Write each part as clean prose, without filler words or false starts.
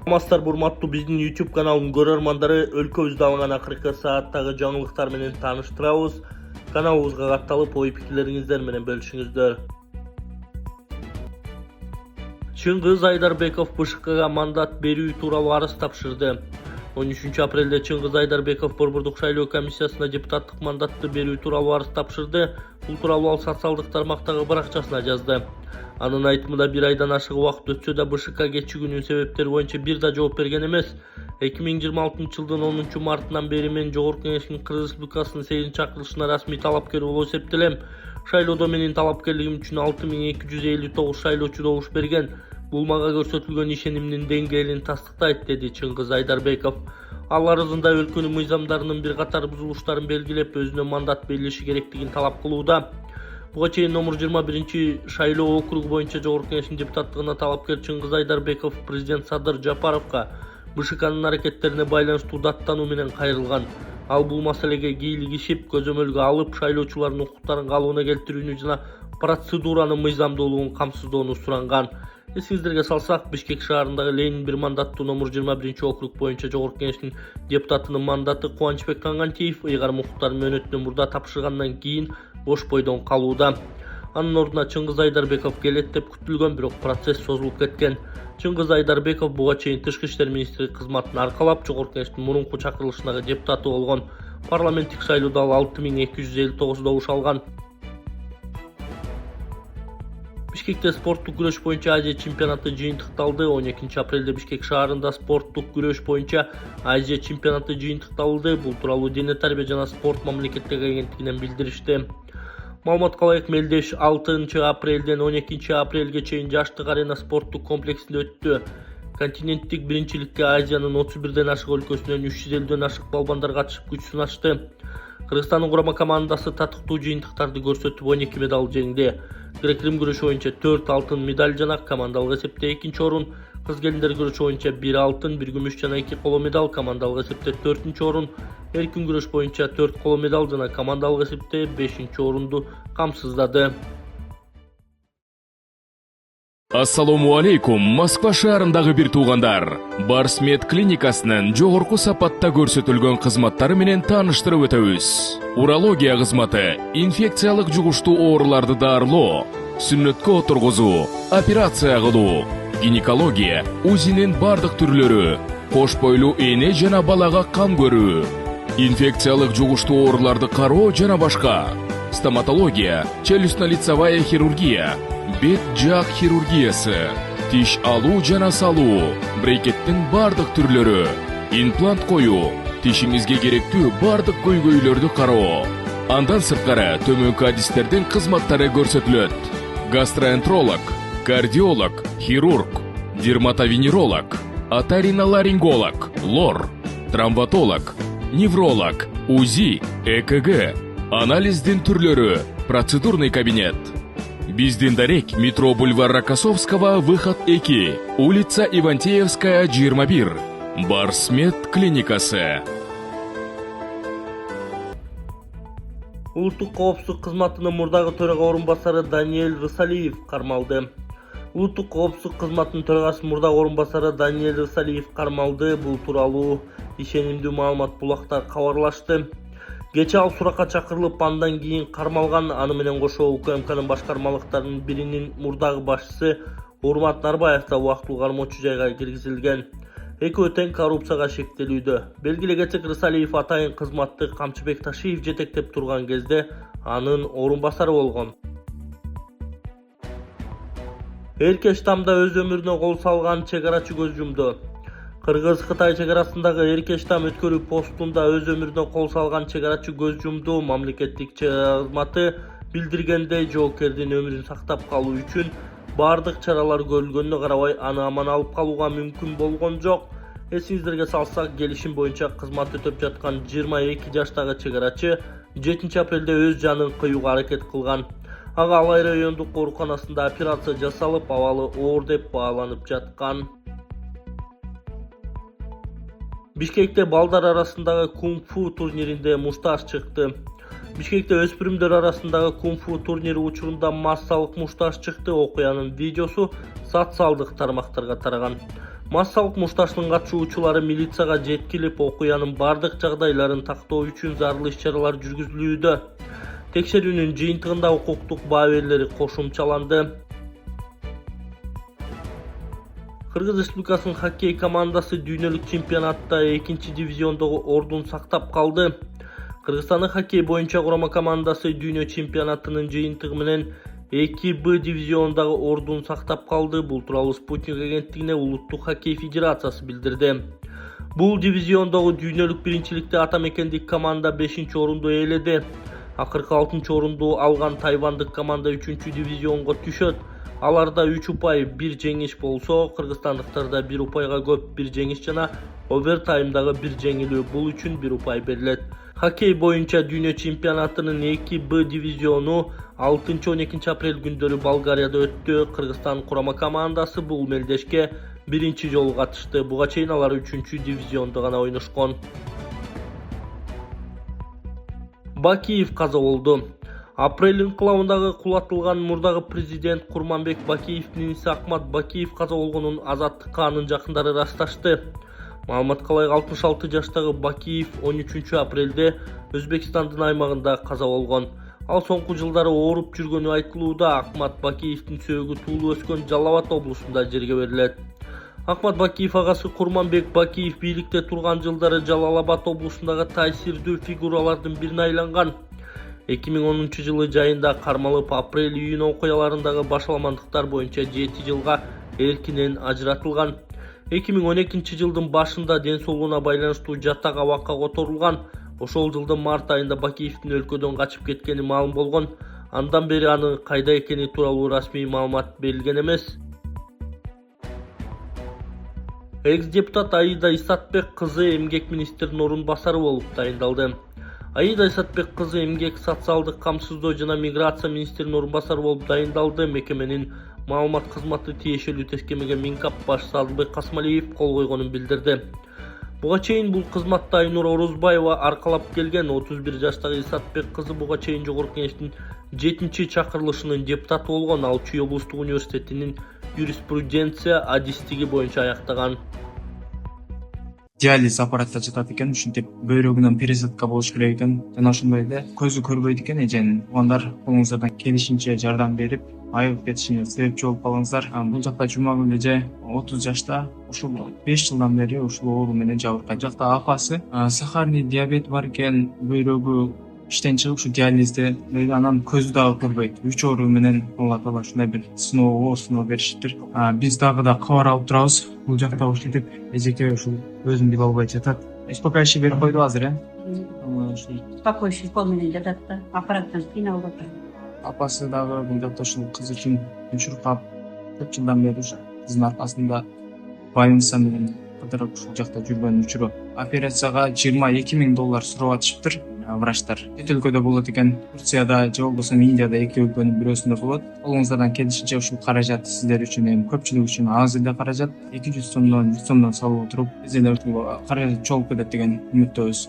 Саламатсыздар урматтуу биздин YouTube каналынын көрөрмандары, өлкөбүздө алынган акыркы сааттагы жаңылыктар менен тааныштырабыз. Каналыбызга катталып, ой пикирлериңиздер менен бөлүшүңүздөр. Чыңгыз Айдарбеков БШКга мандат берүү тууралуу арыз тапшырды. 13 апрелде Чыңгыз Айдарбеков Борбордук шайлоо комиссиясына депутаттык мандатты берүү тууралуу арыз тапшырды. Бул тууралуу ал социалдык тармактагы баракчасына жазды. Анын айтымында бир айдан ашык убакыт өтсө да БШК кечигүүнүн себептери боюнча бир да жооп берген эмес. 2026 жылдын 10 мартынан бери мен Жогорку Кеңештин Кыргыз Республикасынын 8-чакырылышына расмий талапкер болуп эсептелем. Шайлоодо менин талапкерлигим үчүн 6259 шайлоочу добуш берген. Бул мага көрсөтүлгөн ишенимдин деңгээлин тастыктайт, деди Чыңгыз Айдарбеков. Ал арызында өлкөнүн мыйзамдарынын бир катар бузулуштарын белгилеп, өзүнө мандат берилиши керектигин талап кылууда. Буга чейин номер 21 шайлоо округу боюнча Жогорку Кеңештин депутаттыгына талапкер Чыңгыз Айдарбеков президент Садыр Жапаровго БШКнын аракеттерине байланыштуу даттануу менен кайрылган. Ал бул маселеге кийлигишип, көзөмөлгө алып, шайлоочулардын укуктарын калыбына келтирүүнү жана процедуранын мыйзамдуулугун камсыздоону суранган. Эсиңиздерге салсак, Бишкек шаарындагы Ленин бир мандаттуу номер 21 округ боюнча Жогорку Кеңештин депутатынын мандаты Кубанычбек Кангантиев ыйгар мукуктарын мөөнөтүнөн мурда тапшыргандан кийин бош бойдон калууда. Анын ордуна Чыңгыз Айдарбеков келет деп күтүлгөн, бирок процесс созулуп кеткен. Чыңгыз Айдарбеков буга чейин Тышкы иштер министри кызматын аркалап, Жогорку Кеңештин мурунку чакырылышындагы депутаты болгон. Парламенттик шайлоодо ал 6259 добуш алган. Бишкекте спорттук күрөш боюнча Азия чемпионаты жыйынтыкталды. 12 апрелде Бишкек шаарында спорттук күрөш боюнча Азия чемпионаты жыйынтыкталды. Бул тууралуу Дене тарбия жана спорт мамлекеттик агенттигинен билдиришти. Маалыматка ылайык, мелдеш 6 апрелден 12 апрелге чейин Жаштык арена спорттук комплексинде өттү. Континенттик биринчиликке Азиянын 31ден ашык өлкөсүнөн 350ден ашык балбандар катышып күч сынашты. Кыргызстандын курама командасы татыктуу жыйынтыктарды көрсөтүп 12 медаль жеңди. Грек-рим күрөшү боюнча 4 алтын медаль жана командалык эсепте 2-орун, кыз келиндер күрөшү боюнча 1 алтын, 1 күмүш жана 2 коло медаль, командалык эсепте 4-орун, эркин күрөш боюнча 4 коло медаль жана командалык эсепте 5-орунду камсыздады. Ассаламу алейкум, Москва шаарындагы бир туугандар. Барсмед клиникасынын жогорку сапатта көрсөтүлгөн кызматтары менен тааныштырып өтөбүз. Урология кызматы, инфекциялык жугуштуу ооруларды даарылоо, сүннөткө отургузуу, операция кылуу, гинекология, УЗИнин бардык түрлөрү, кош бойлуу эне жана балага кам көрүү, инфекциялык жугуштуу ооруларды кароо жана башка, стоматология, челюстно-лицевая хирургия, бет жак хирургиясы, тиш алуу жана салуу, брекеттин бардык түрлөрү, имплант коюу, тишиңизге керектүү бардык көйгөйлөрдү кароо. Андан сырткары төмөнкү адистердин кызматтары көрсөтүлөт. Гастроэнтеролог, кардиолог, хирург, дерматовенеролог, оториноларинголог, лор, травматолог, невролог, УЗИ, ЭКГ, анализдин түрлөрү, процедурный кабинет. Биздин дарек метро бульвар Рокоссовского, выход 2, улица Ивантеевская, 21. Барсмед клиникасы. Улуттук коопсуздук кызматынын мурдагы төрага орун басары Даниэль Рысалиев кармалды. Улуттук коопсуздук кызматынын төрагасынын мурдагы орун басары Даниэль Рысалиев кармалды. Бул тууралуу ишенимдүү маалымат булактар кабарлашты. Кечээ ал суракка чакырылып, андан кийин кармалган. Аны менен кошо УКМКнын башкармалыктарынын биринин мурдагы башчысы Урмат Нарбаев да убактылуу кармоочу жайга киргизилген. Экөө тең коррупцияга шектелүүдө. Белгиле кетсек, Рысалиев атайын кызматты Камчыбек Ташиев жетектеп турган кезде анын орун басары болгон. Эркештамда өз өмүрүнө кол салган чегарачы көз жумду. Кыргыз-Кытай чегарасындагы Эркештам өткөрүү постунда өз өмүрүнө кол салган чегарачы көз жумду. Мамлекеттик кызматы билдиргендей, жоокердин өмүрүн сактап калуу үчүн бардык чаралар көрүлгөнүнө карабай, аны аман алып калууга мүмкүн болгон жок. Эсиңиздерге салсак, келишим боюнча кызмат өтөп жаткан 22 жаштагы чегарачы 7 апрелде өз жанын кыюуга аракет кылган. Ага Алай райондук ооруканасында операция жасалып, абалы оор деп бааланып жаткан. Бишкекте балдар арасындагы кунг-фу турниринде мушташ чыкты. Бишкекте өспүрүмдөр арасындагы кунг-фу турнири учурунда массалык мушташ чыкты. Окуянын видеосу социалдык тармактарга тараган. Массалык мушташтын катышуучулары милицияга жеткилип, окуянын бардык жагдайларын тактоо үчүн зарыл иш-чаралар жүргүзүлүүдө. Текшерүүнүн жыйынтыгында укуктук баа берилери кошумчаланды. Кыргыз Республикасынын хоккей командасы дүйнөлүк чемпионатта 2-дивизиондогу ордун сактап калды. Кыргызстандын хоккей боюнча курама командасы дүйнө чемпионатынын жыйынтыгы менен 2Б дивизиондагы ордун сактап калды. Бул тууралуу Спутник агенттигине Улуттук хоккей федерациясы билдирди. Бул дивизиондогу дүйнөлүк биринчиликте ата мекендик команда 5-орунду ээледи. Акыркы 6-орунду алган тайвандык команда 3-дивизионго түшөт. Аларда 3 упай 1 жеңиш болсо, кыргызстандыктарда 1 упайга көп 1 жеңиш жана овертаймдагы 1 жеңилүү. Бул үчүн 1 упай берилет. Хоккей боюнча дүйнө чемпионатынын 2Б дивизиону 6-12 апрель күндөрү Болгарияда өттү. Кыргызстан курама командасы бул мелдешке биринчи жолу катышты. Буга чейин алар 3-дивизиондо гана ойношкон. Бакиев каза болду. Апрель инкылабындагы кулатылган мурдагы президент Курманбек Бакиевдин иниси Акмат Бакиев каза болгонун Азаттыкка анын жакындары ырасташты. Маалыматка ылайык 66 жаштагы Бакиев 13 апрелде Өзбекстандын аймагында каза болгон. Ал соңку жылдары ооруп жүргөнү айтылууда. Акмат Бакиевдин сөөгү туулуп өскөн Жалал Абад облусунда жерге берилет. Акмат Бакиев агасы Курманбек Бакиев бийликте турган жылдары Жалал Абад облусундагы таасирдүү фигуралардын бирине айланган. 2010 жылы жайында кармалып, апрель-июнь окуяларындагы башаламандыктар боюнча 7 жылга эркинен ажыратылган. 2012 жылдын башында ден соолугуна байланыштуу жатак абакка которулган. Ошол жылдын март айында Бакиевдин өлкөдөн качып кеткени маалым болгон. Андан бери анын кайда экени тууралуу расмий маалымат берилген эмес. Экс-депутат Аида Исатбек кызы эмгек министринин орун басары болуп дайындалды. Аида Исатбек кызы эмгек, социалдык камсыздоо жана миграция министринин орун басары болуп дайындалды. Мекеменин маалымат кызматы тиешелүү тескемеге Минкап башчысы Адылбек Касмалиев кол койгонун билдирди. Буга чейин бул кызматта Айнура Орозбаева аркалап келген. 31 жаштагы Исатбек кызы буга чейин Жогорку Кеңештин 7-чакырылышынын депутаты болгон. Ал Чүй облустук университетинин юриспруденция адистиги боюнча аяктаган. Диализ аппаратта жатат экен, ушинтип бөйрөгүнөн пересадка болуш керек экен. Жана ошондой эле көзү көрбөйт экен эженин. Оңдар колуңуздардан келишинче жардам берип, айыгып кетишине себепчи болуп калыңыздар. Бул жакта Жумагүл эже 30 жашта, ушул 5 жылдан бери ушул оору менен жабыркайт. Жакта апасы сахарный диабет бар экен, бөйрөгү иштен чыгып ушу диализде, анан көзү дагы көрбөйт. 3 оору менен Алла таала ушундай бир сыноо беришиптир. Биз дагы да кабар алып турабыз. Бул жакта ушинтип эжеке ушул өзүн биле албай жатат. Успокаивающий берип койду азыр, Успокоивающий кол менен жатат да, аппараттан кыйналып атат. Апасы дагы бул жакта ушул кыз үчүн чуркап, көп жылдан бери ушу кыздын аркасында больница менен кыдырып ушул жакта жүргөн учуру. Операцияга $22,000 сурап атышыптыр врачтар. Чет өлкөдө болот экен, Турцияда же болбосо Индияда, эки өлкөнүн бирөөсүндө болот. Колуңуздардан келишинче ушул каражат сиздер үчүн, эми көпчүлүк үчүн аз эле каражат, 200 сомдон 100 сомдон салып отуруп, биз эле ушул каражат чогулуп кетет деген үмүттөбүз.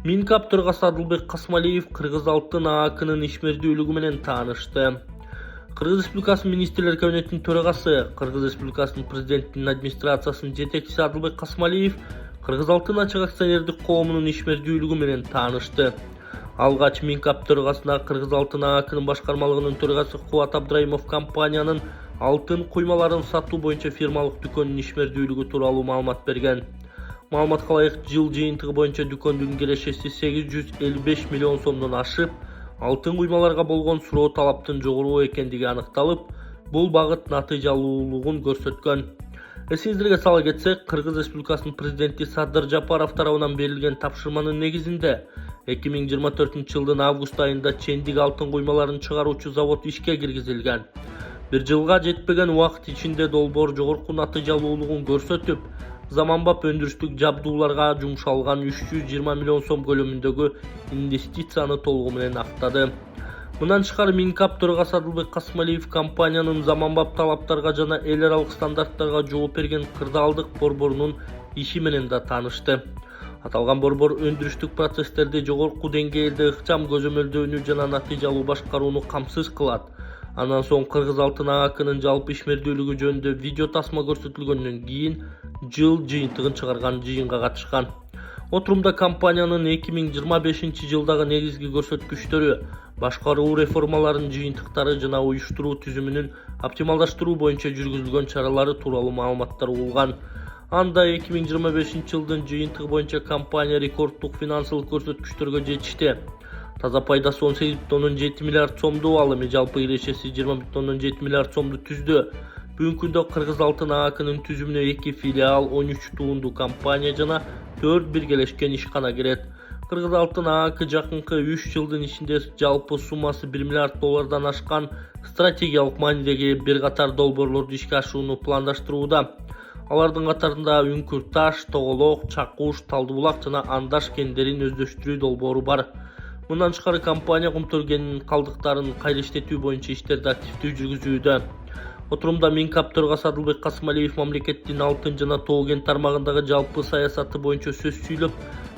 Минкап төрагасы Адылбек Касмалиев Кыргыз Алтын ААКынын ишмердүүлүгү менен таанышты. Кыргыз Республикасынын министрлер кабинетинин төрагасы, Кыргыз Республикасынын президентинин администрациясынын жетекчиси Адылбек Касмалиев Кыргыз Алтын ачык акционердик коомунун ишмердүүлүгү менен таанышты. Алгач Минкап төрагасына Кыргыз Алтын ААКынын башкармалыгынын төрагасы Кубат Абдраимов компаниянын алтын куймаларын сатуу боюнча фирмалык дүкөнүнүн ишмердүүлүгү тууралуу маалымат берген. Маалыматка ылайык, жыл жыйынтыгы боюнча дүкөндүн кирешеси 855 миллион сомдон ашып, алтын куймаларга болгон суроо талаптын жогору экендиги аныкталып, бул багыт натыйжалуулугун көрсөткөн. Эсиңиздерге сала кетсек, Кыргыз Республикасынын президенти Садыр Жапаров тарабынан берилген тапшырманын негизинде 2024 жылдын август айында Чендик алтын куймаларын чыгаруучу завод ишке киргизилген. Бир жылга жетпеген убакыт ичинде долбоор жогорку натыйжалуулугун көрсөтүп, заманбап өндүрүштүк жабдууларга жумшалган 320 миллион сом көлөмүндөгү инвестицияны толугу менен актады. Мындан тышкары Минкап төрагасы Адылбек Касмалиев компаниянын заманбап талаптарга жана эл аралык стандарттарга жооп берген кырдаалдык борборунун иши менен да таанышты. Аталган борбор өндүрүштүк процесстерди жогорку деңгээлде ыкчам көзөмөлдөөнү жана натыйжалуу башкарууну камсыз кылат. Андан соң Кыргыз Алтын ААКнын жалпы ишмердүүлүгү жөнүндө видео тасма көрсөтүлгөндөн кийин жыл жыйынтыгын чыгарган жыйынга катышкан. Отурумда компаниянын 2025 жылдагы негизги көрсөткүчтөрү, башкаруу реформаларынын жыйынтыктары жана уюштуруу түзүмүнүн оптималдаштыруу боюнча жүргүзүлгөн чаралары тууралуу маалыматтар угулган. Анда 2025 жылдын жыйынтыгы боюнча компания рекорддук финансылык көрсөткүчтөргө жетишти. Таза пайдасы 18,7 миллиард сомду, ал эми жалпы кирешеси 20,7 миллиард сомду түздү. Бүгүнкү күндө Кыргыз Алтын ААКнын түзүмүнө 2 филиал, 13 туунду компания жана 4 биргелешкен ишкана кирет. Кыргыз Алтын ААК жакынкы 3 жылдын ичинде жалпы суммасы 1 миллиард доллардан ашкан стратегиялык маанидеги бир катар долбоорлорду ишке ашырууну пландаштырууда. Алардын катарында Үңкүр Таш, Тоголок, Чакуш, Талдыбулак жана Андаш кендерин өздөштүрүү долбоору бар. Мындан тышкары компания Кумтөр кенинин калдыктарын кайра иштетүү боюнча иштерди активдүү жүргүзүүдө. Отурумда Минкап төрагасы Адылбек Касымалиев мамлекеттин алтын жана тоо кен тармагындагы жалпы саясаты боюнча сөз сүйлөп,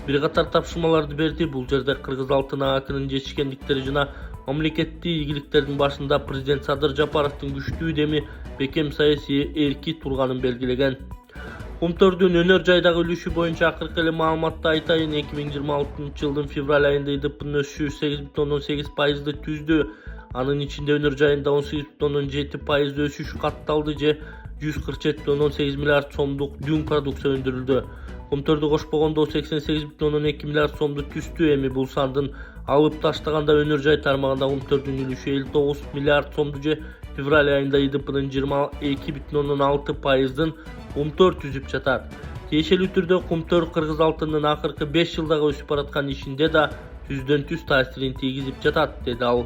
бир катар тапшырмаларды берди. Бул жерде Кыргыз Алтын ААКнын жетишкендиктери жана мамлекеттик ийгиликтердин башында президент Садыр Жапаровдун күчтүү деми бекем саясий эрки турганын белгилеген. Кумтөрдүн өнөр жайдагы үлүшү боюнча акыркы эле маалыматты айтайын. 2026 жылдын февраль айында ИДПнын өсүшү 8,8%ды түздү. Анын ичинде өнөр жайында 18,7% өсүш катталды же 147,8 миллиард сомдук дүң продукция өндүрүлдү. Кумтөрдү кошпогондо 88,2 миллиард сомду түздү. Эми бул сандын алып таштаганда өнөр жай тармагында Кумтөрдүн үлүшү 59 миллиард сомду же февраль айында ИДПнын 22,6%дын Кумтөр түзүп жатат. Тиешелүү түрдө Кумтөр Кыргыз Алтынынын акыркы 5 жылдагы өсүп бараткан ишинде да түздөн түз таасирин тийгизип жатат, деди ал.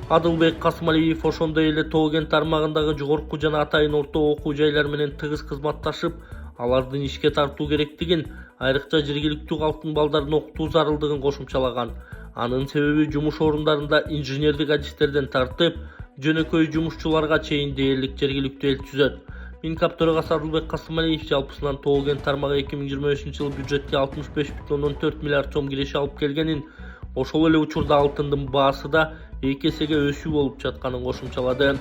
Адылбек Касымалиев ошондой эле тоо кен тармагындагы жогорку жана атайын орто окуу жайлар менен тыгыз кызматташып, алардын ишке тартуу керектигин, айрыкча жергиликтүү калктын балдарын окутуу зарылдыгын кошумчалаган. Анын себеби жумуш орундарында инженердик адистерден тартып, жөнөкөй жумушчуларга чейин дээрлик жергиликтүү эл түзөт. Минкап төрагасы Адылбек Касымалиев жалпысынан тоо кен тармагы 2025 жылы бюджетке 65,4 миллиард сом киреше алып келгенин, ошол эле учурда алтындын баасы да 2 эсеге өсүү болуп жатканын кошумчалады.